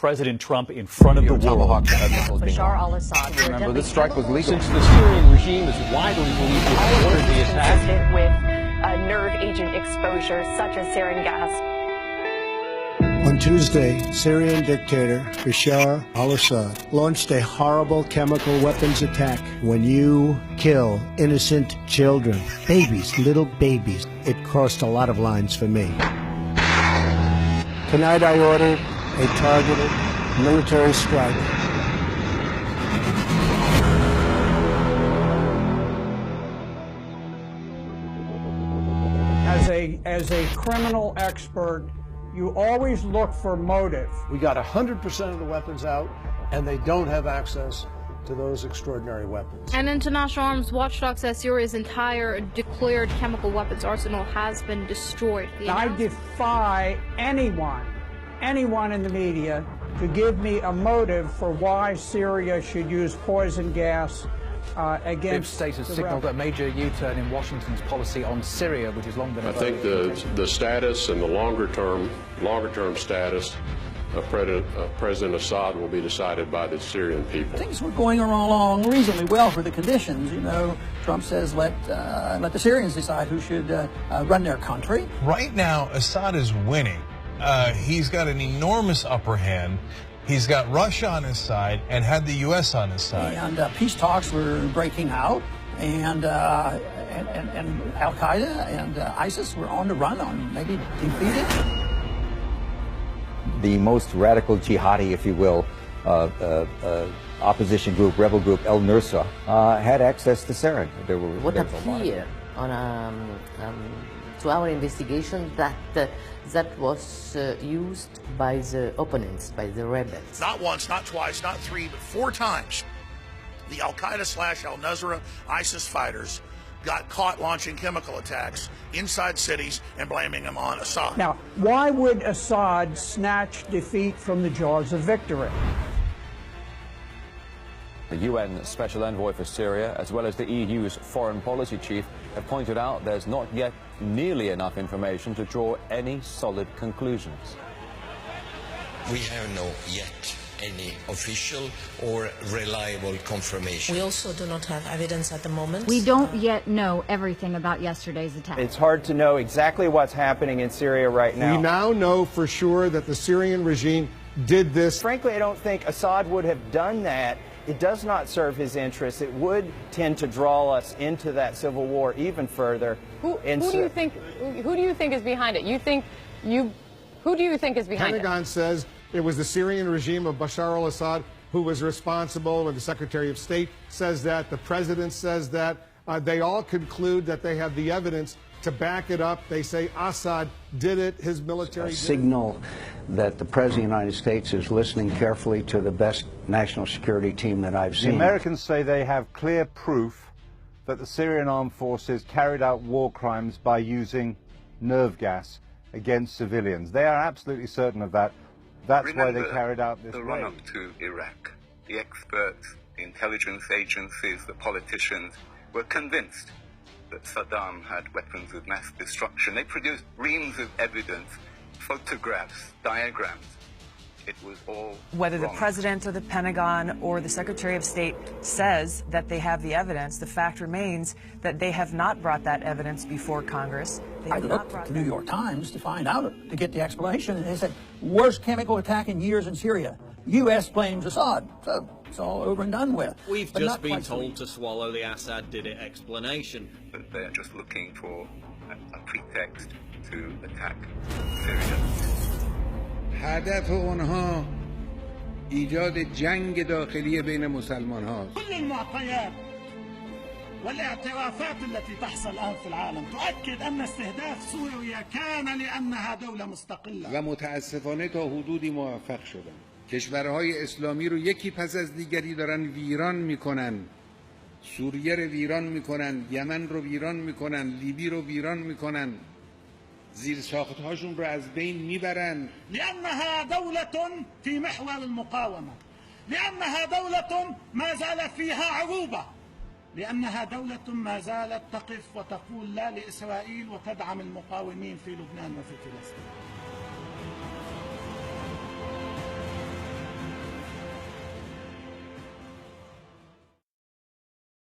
President Trump in front of the world. Bashar al-Assad. Remember, this strike was legal. Since the Syrian regime is widely believed to have ordered the attack. With nerve agent exposure, such as sarin gas. On Tuesday, Syrian dictator Bashar al-Assad launched a horrible chemical weapons attack. When you kill innocent children, babies, little babies, it crossed a lot of lines for me. Tonight I ordered a targeted military strike. As a criminal expert, you always look for motive. We got 100% of the weapons out, and they don't have access to those extraordinary weapons. An international arms watchdog says Syria's entire declared chemical weapons arsenal has been destroyed. I defy anyone in the media to give me a motive for why Syria should use poison gas against State has signaled a major U-turn in Washington's policy on Syria, which has long been. I think the status and the longer term status of President Assad will be decided by the Syrian people. Things were going along reasonably well for the conditions. You know, Trump says let the Syrians decide who should run their country. Right now, Assad is winning. He's got an enormous upper hand. He's got Russia on his side and had the U.S. on his side. And peace talks were breaking out, and Al-Qaeda and ISIS were on the run, on maybe defeated. The most radical jihadi, if you will, opposition group, rebel group, al-Nusra, had access to sarin. What appeared to our investigation that that was used by the opponents, by the rebels. Not once, not twice, not three, but 4 times. The Al-Qaeda/Al-Nusra ISIS fighters got caught launching chemical attacks inside cities and blaming them on Assad. Now, why would Assad snatch defeat from the jaws of victory? The UN Special Envoy for Syria, as well as the EU's foreign policy chief, have pointed out there's not yet nearly enough information to draw any solid conclusions. We have not yet any official or reliable confirmation. We also do not have evidence at the moment. We don't yet know everything about yesterday's attack. It's hard to know exactly what's happening in Syria right now. We now know for sure that the Syrian regime did this. Frankly, I don't think Assad would have done that. It does not serve his interests. It would tend to draw us into that civil war even further. Who do you think is behind it? Who do you think is behind it? The Pentagon says it was the Syrian regime of Bashar al-Assad who was responsible, and the Secretary of State says that, the President says that. They all conclude that they have the evidence to back it up. They say Assad did it, his military did it. Signal that the President of the United States is listening carefully to the best national security team that I've seen. The Americans say they have clear proof that the Syrian armed forces carried out war crimes by using nerve gas against civilians. They are absolutely certain of that. That's why they carried out this raid. The run-up to Iraq, the experts, the intelligence agencies, the politicians were convinced that Saddam had weapons of mass destruction. They produced reams of evidence, photographs, diagrams. It was all Whether wrong. The President or the Pentagon or the Secretary of State says that they have the evidence, the fact remains that they have not brought that evidence before Congress. I looked at the New York Times to find out, to get the explanation, and they said, worst chemical attack in years in Syria. U.S. blames Assad. So it's all over and done with. We've just been told to swallow the Assad did it explanation. But they're just looking for a pretext to attack Syria. هدف اونها ایجاد جنگ داخلی بین مسلمان ها. كل المعطيات والاعترافات التي تحصل الآن في العالم تؤكد أن استهداف سوريا كان لأنها دولة مستقلة. و متاسفانه تا حدودی موفق شدن. کشورهای اسلامی رو یکی پس از دیگری دارن ویران میکنن. سوریه رو ویران میکنن، یمن رو ویران میکنن، لیبی رو ویران میکنن. زیر ساختهاشون رو از بین میبرن. لأنها دولة في محور المقاومة. لأنها دولة ما زال فيها عروبة. لأنها دولة ما زالت تقف وتقول لا لإسرائيل وتدعم المقاومين في لبنان وفي فلسطين.